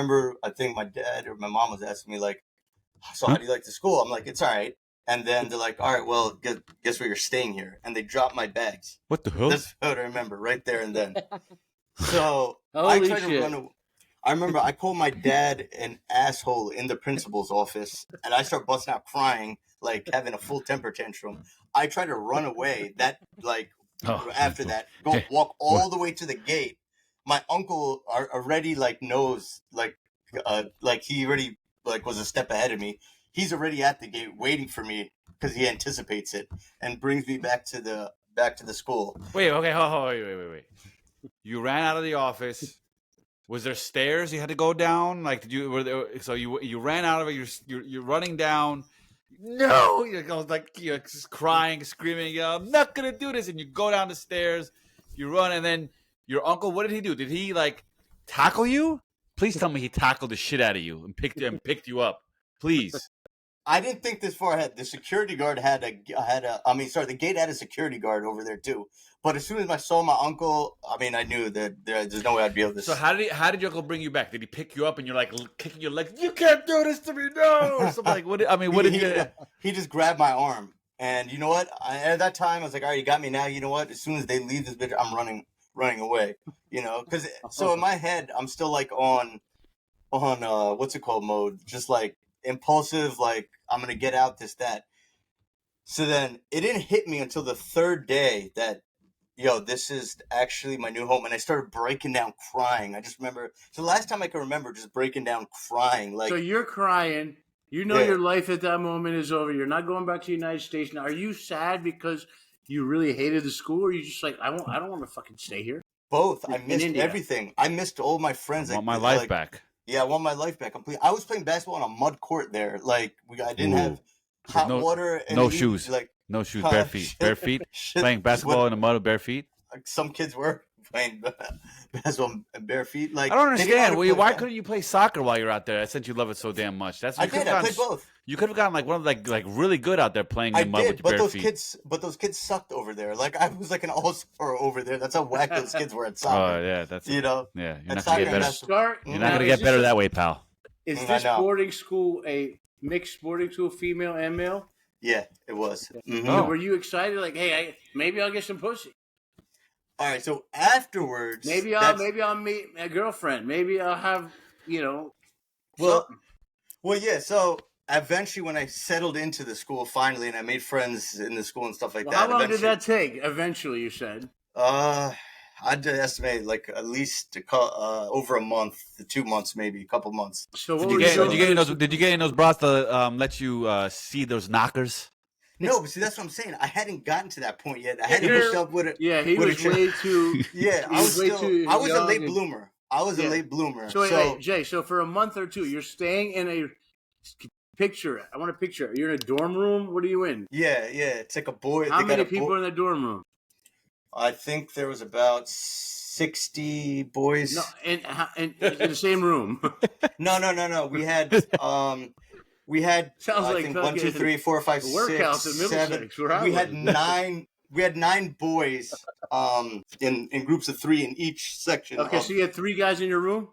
think my dad or my mom was asking me like, so how do you like the school? I'm like, it's all right. And then they're like, all right, well, guess where you're staying here. And they drop my bags. What the hell? That's what I remember right there and then. So Holy I tried to run away. I remember I called my dad an asshole in the principal's office, and I start busting out crying, like having a full temper tantrum. I tried to run away. After that, walk all the way to the gate. My uncle already knows he already was a step ahead of me. He's already at the gate waiting for me because he anticipates it and brings me back to the school. Wait. Wait. You ran out of the office. Was there stairs you had to go down? You ran out of it. You're running down. No, you're crying, screaming. I'm not gonna do this. And you go down the stairs. You run, and then Your uncle, what did he do? Did he like tackle you? Please tell me he tackled the shit out of you and picked you up. Please. I didn't think this far ahead. The security guard the gate had a security guard over there too. But as soon as I saw my uncle, I mean, I knew that there's no way I'd be able to. So how did your uncle bring you back? Did he pick you up and you're like kicking your legs? You can't do this to me, no! Or something like, what did you? He just grabbed my arm, and you know what? At that time, I was like, all right, you got me now. You know what? As soon as they leave this bitch, I'm running away. You know, because so in my head, I'm still like on what's it called mode, just like impulsive, like I'm gonna get out this that. So then it didn't hit me until the third day that, yo, this is actually my new home, and I started breaking down crying. I just remember. So the last time I can remember just breaking down crying, like. So you're crying. You know your life at that moment is over. You're not going back to the United States. Now, are you sad because you really hated the school, or are you just like, I don't want to fucking stay here? Both. I missed everything. I missed all my friends. I want my life back. Yeah, I want my life back completely. I was playing basketball on a mud court there. Like I didn't have hot water. And no shoes. Like no shoes. Bare feet. Bare feet. Playing basketball in the mud with bare feet. Like some kids were playing basketball in bare feet. Like I don't understand. Why couldn't you play soccer while you're out there? Since you love it so damn much. I did. I played both. You could have gotten like one of like really good out there playing in mud with your bare feet. But those kids sucked over there. Like I was like an all-star over there. That's how whack those kids were at soccer. Oh yeah, that's you know. Yeah, you're not gonna get better. You're not gonna get better that way, pal. Is this boarding school a mixed boarding school, female and male? Yeah, it was. Mm-hmm. Oh. Were you excited? Like, hey, maybe I'll get some pussy. All right, so afterwards, maybe I'll meet a girlfriend. Maybe I'll have, Well, yeah. So eventually, when I settled into the school finally, and I made friends in the school and stuff like that. How long did that take? Eventually, you said. I'd estimate like at least over a month to 2 months, maybe a couple months. So did you get in those bras to let you see those knockers? No, but see, that's what I'm saying. I hadn't gotten to that point yet. I hadn't hooked up with it. Yeah, he was way too. Yeah, I was a late bloomer. I was a late bloomer. So wait, Jay. So for a month or two, you're staying in a picture. I want to picture. You're in a dorm room. What are you in? Yeah. It's like a boy. How many people are in the dorm room? I think there was about 60 boys. No, in the same room. No. We had sounds I like think 1, 2, 3, 4, 5, 6, 7. We had 9. We had 9 boys in groups of 3 in each section. Okay, so you had 3 guys in your room?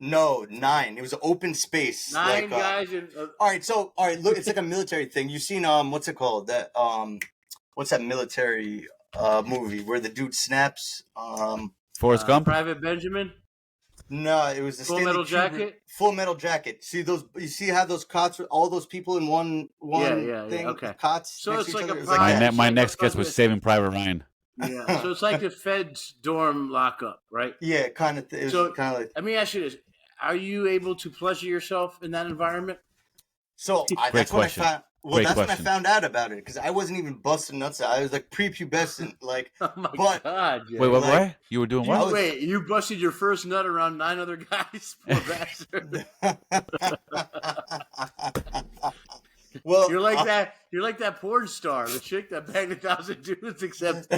No, 9. It was an open space. 9 guys in. All right, look, it's like a military thing. You've seen what's it called? What's that military movie where the dude snaps? Forrest Gump. Private Benjamin. No, it was the Full Metal Jacket. Full Metal Jacket. See those? You see how those cots? All those people in one thing. Okay. Cots. So it's like my next guest was Saving Private Ryan. Yeah. So it's like the Fed's dorm lockup, right? Yeah, kind of. So kind of like. Let me ask you this: are you able to pleasure yourself in that environment? So that's when I found. Well, that's when I found out about it because I wasn't even busting nuts. I was like prepubescent, like. Oh my God! Yeah. Wait, what? You were doing what? Wait, you busted your first nut around 9 other guys? Poor bastard. Well, you're like that. You're like that porn star, the chick that banged 1,000 dudes, except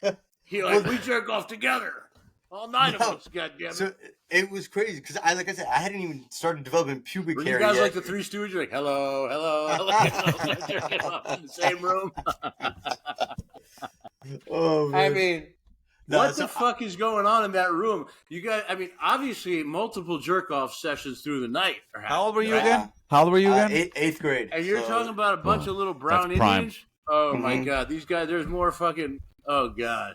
we jerk off together. All 9 of us, goddammit. So it was crazy because I hadn't even started developing pubic hair. You guys yet. like the Three Stooges? You're like, hello. Jerking off in the same room. Oh man. I mean, what the fuck is going on in that room? You got, obviously multiple jerk off sessions through the night. How old were you again? How old were you again? 8th grade. And you're talking about a bunch of little brown Indians? Oh my God, these guys! There's more fucking. Oh God.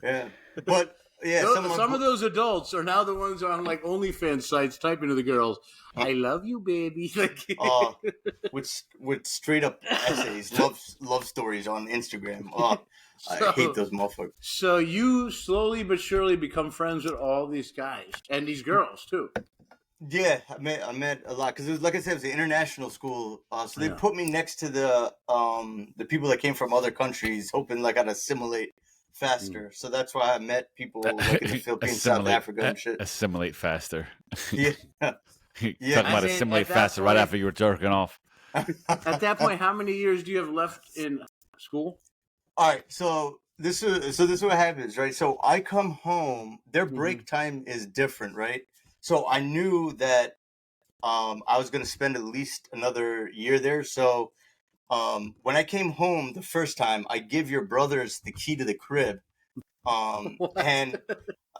Yeah, but. Yeah, some of those adults are now the ones on like OnlyFans sites typing to the girls, "I love you, baby." With straight up essays, love stories on Instagram. I hate those motherfuckers. So you slowly but surely become friends with all these guys and these girls too. Yeah, I met a lot because it was, like I said, it was an international school. So they put me next to the people that came from other countries, hoping like I'd assimilate faster. So that's why I met people like in the Philippines, South Africa and shit. Assimilate faster. Yeah. Talking about assimilate faster right after you were jerking off. At that point, how many years do you have left in school? All right, so this is what happens, right? So I come home. Their Mm-hmm. break time is different, right? So I knew that I was going to spend at least another year there. So when I came home the first time, I give your brothers the key to the crib, and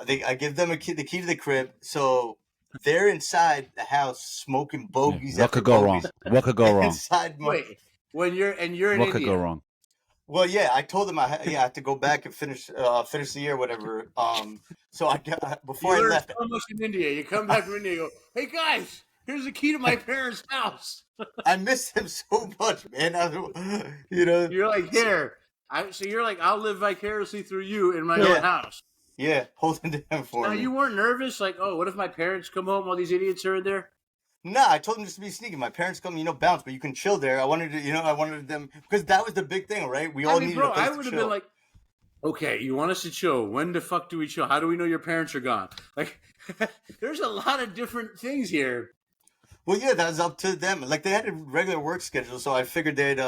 I give them the key to the crib. So they're inside the house smoking bogeys What after could go wrong? bogeys. What could go wrong? Inside my Wait, you're in What could India. go wrong? Well, yeah, I told them I had to go back and finish the year, whatever. So I got, before You I learn left, so much in India. You come back from India, you go, hey guys, here's the key to my parents' house. I miss them so much, man. You know, You're like, here. So you're like, I'll live vicariously through you in my Yeah. own house. yeah, holding them for Now, me. you weren't nervous? Like, oh, what if my parents come home while these idiots are in there? Nah, I told them just to be sneaky. My parents come, bounce, but you can chill there. I wanted them because that was the big thing, right? We all needed bro, a place I to would have chill. been like, okay, you want us to chill. When the fuck do we chill? How do we know your parents are gone? Like, there's a lot of different things here. Well, yeah, that was up to them. Like they had a regular work schedule, so I figured they'd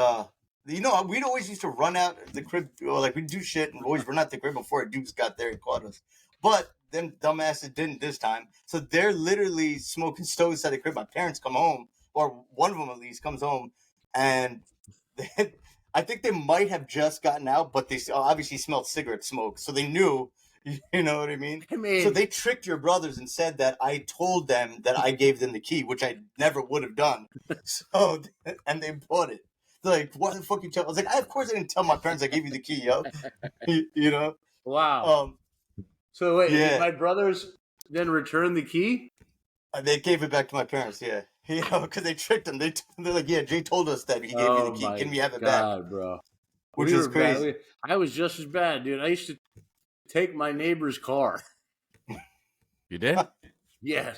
we'd always used to run out the crib, or like we'd do shit and always run out the crib before dudes got there and caught us. But them dumbasses didn't this time. So they're literally smoking stoves inside the crib. My parents come home, or one of them at least comes home, and I think they might have just gotten out, but they obviously smelled cigarette smoke, so they knew. You know what I mean? I mean, So they tricked your brothers and said that I told them that I gave them the key, which I never would have done. So, and they bought it. They're like, what the fuck you tell? I was like, of course I didn't tell my parents I gave you the key, yo. You know? wow. So wait, yeah. did my brothers then return the key? They gave it back to my parents, yeah. Because they tricked them. They're like, yeah, Jay told us that he gave you the key. Can we have it back? Bro. Which We is were bad. crazy. I was just as bad, dude. I used to take my neighbor's car. You did? Yeah.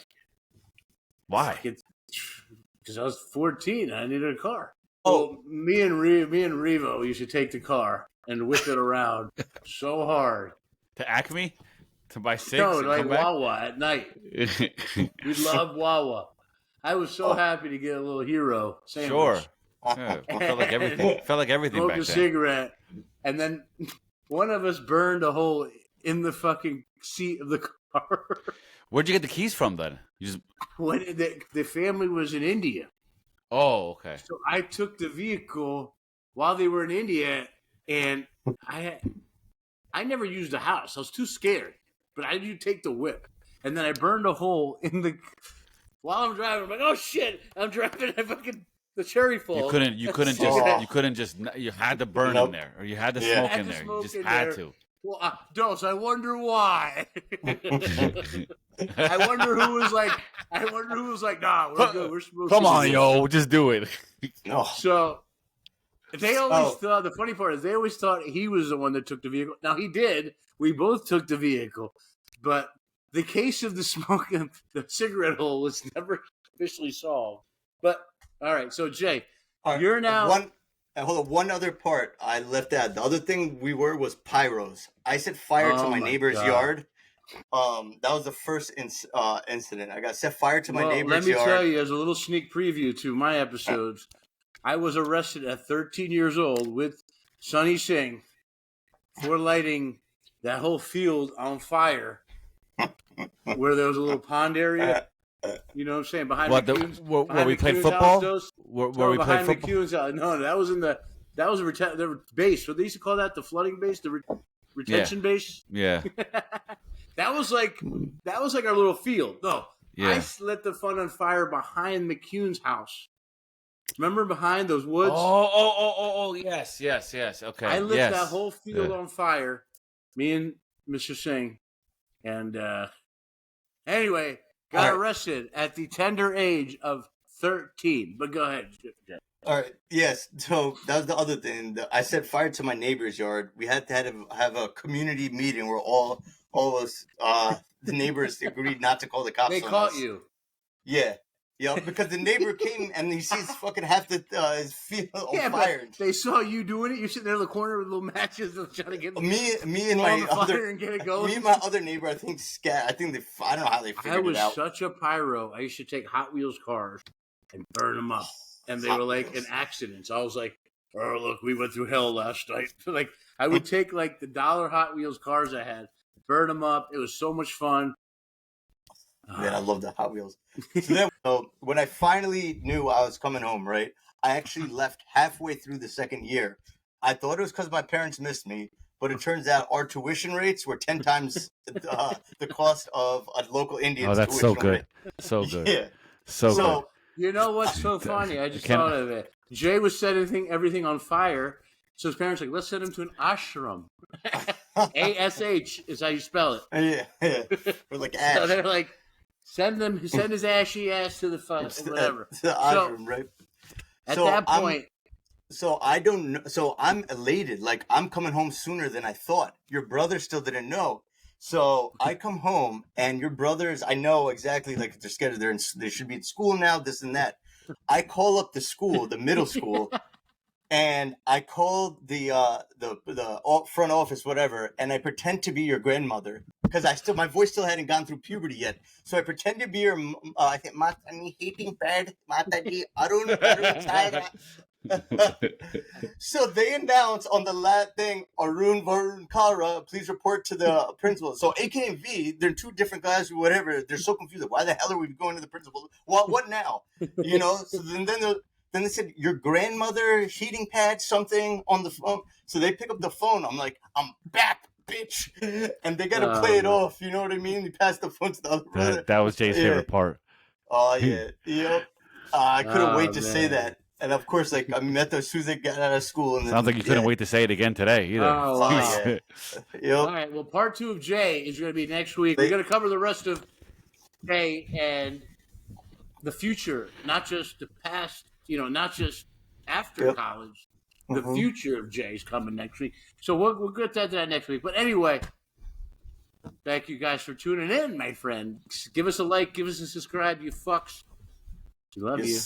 Why? Because I was 14 and I needed a car. Oh. Well, me and Revo used to take the car and whip it around so hard. To Acme? To buy 6? No, and like come back? Wawa at night. We loved Wawa. I was so happy to get a little hero sandwich. Sure. Yeah, felt like everything. Felt like everything Smoke back a then. cigarette, and then one of us burned a hole in the fucking seat of the car. Where'd you get the keys from then? You just. When the family was in India, Oh, okay. so I took the vehicle while they were in India, and I never used the house. I was too scared, but I did take the whip, and then I burned a hole in the. While I'm driving, I'm like, oh shit! I'm driving. I fucking the cherry falls. You couldn't just. You had to burn in there, or you had to smoke in there. You just had to. Well, Dose, I wonder why. I wonder who was like, nah, we're good. We're supposed Come to on, do yo, just do it. No. So they always thought, the funny part is they always thought he was the one that took the vehicle. Now he did. We both took the vehicle, but the case of the smoking, the cigarette hole was never officially solved. But all right, so Jay, you're now one other part I left out. The other thing we were was pyros. I set fire to my neighbor's yard. That was the first incident. I got set fire to my neighbor's yard. Let me tell you, as a little sneak preview to my episodes, I was arrested at 13 years old with Sonny Singh for lighting that whole field on fire where there was a little pond area. You know what I'm saying? Behind McCune's, where we played football? Where we played football? McCune's house. No, that was the base. What they used to call that, the flooding base, the retention base. Yeah. That was like our little field. No, Yeah. I lit the fun on fire behind McCune's house. Remember behind those woods? Oh, yes. Okay. I lit that whole field on fire. Me and Mr. Singh, and anyway, got arrested at the tender age of 13. But go ahead, Jeff. All right. Yes. So that was the other thing. I set fire to my neighbor's yard. We had to have a community meeting where all of us, the neighbors, agreed not to call the cops. They on caught us. you. Yeah. Yeah, because the neighbor came and he sees fucking half his field on fire. But they saw you doing it. You're sitting there in the corner with little matches, trying to get me and my other and get it going. Me and my other neighbor, I think I don't know how they figured it out. I was such a pyro. I used to take Hot Wheels cars and burn them up, and they were like in accidents. I was like, oh, look, we went through hell last night. Like, I would take like the dollar Hot Wheels cars I had, burn them up. It was so much fun. Man, I love the Hot Wheels. So then, when I finally knew I was coming home, right, I actually left halfway through the second year. I thought it was because my parents missed me, but it turns out our tuition rates were 10 times the cost of a local Indian's Oh, that's tuition so good. rate. So good. Yeah. So good. You know what's so funny? I just Can- thought of it. Jay was setting everything on fire. So his parents were like, let's send him to an ashram. ASH is how you spell it. Yeah. Or like So ash. they're like, send his ashy ass to the fun, whatever. The ashram, right? At So that point, So I don't know. So I'm elated. Like, I'm coming home sooner than I thought. Your brother still didn't know. So I come home and your brothers, I know exactly, like, they're scared. They should be in school now, this and that. I call up the school, the middle school, and I call the front office, whatever, and I pretend to be your grandmother because my voice still hadn't gone through puberty yet. So I pretend to be your, I think, Matani hating bed, Mataji Arun Saira. So they announce on the last thing, Arun Varun Kara, please report to the principal. So AK and V, they're two different guys or whatever. They're so confused. Why the hell are we going to the principal? What now? You know? So then they said, your grandmother heating pad something on the phone. So they pick up the phone. I'm like, I'm back, bitch. And they got to play it off. You know what I mean? They pass the phone to the other brother. That was Jay's favorite part. Oh, yeah. Yep. I couldn't wait to say man. that. And of course, like, I met them as soon as they got out of school. And Sounds like you couldn't wait to say it again today either. Oh, wow. Yep. All right. Well, part 2 of Jay is going to be next week. We're going to cover the rest of Jay and the future, not just the past, not just after college. The future of Jay is coming next week. So we'll get to that next week. But anyway, thank you guys for tuning in, my friend. Give us a like. Give us a subscribe, you fucks. We love you.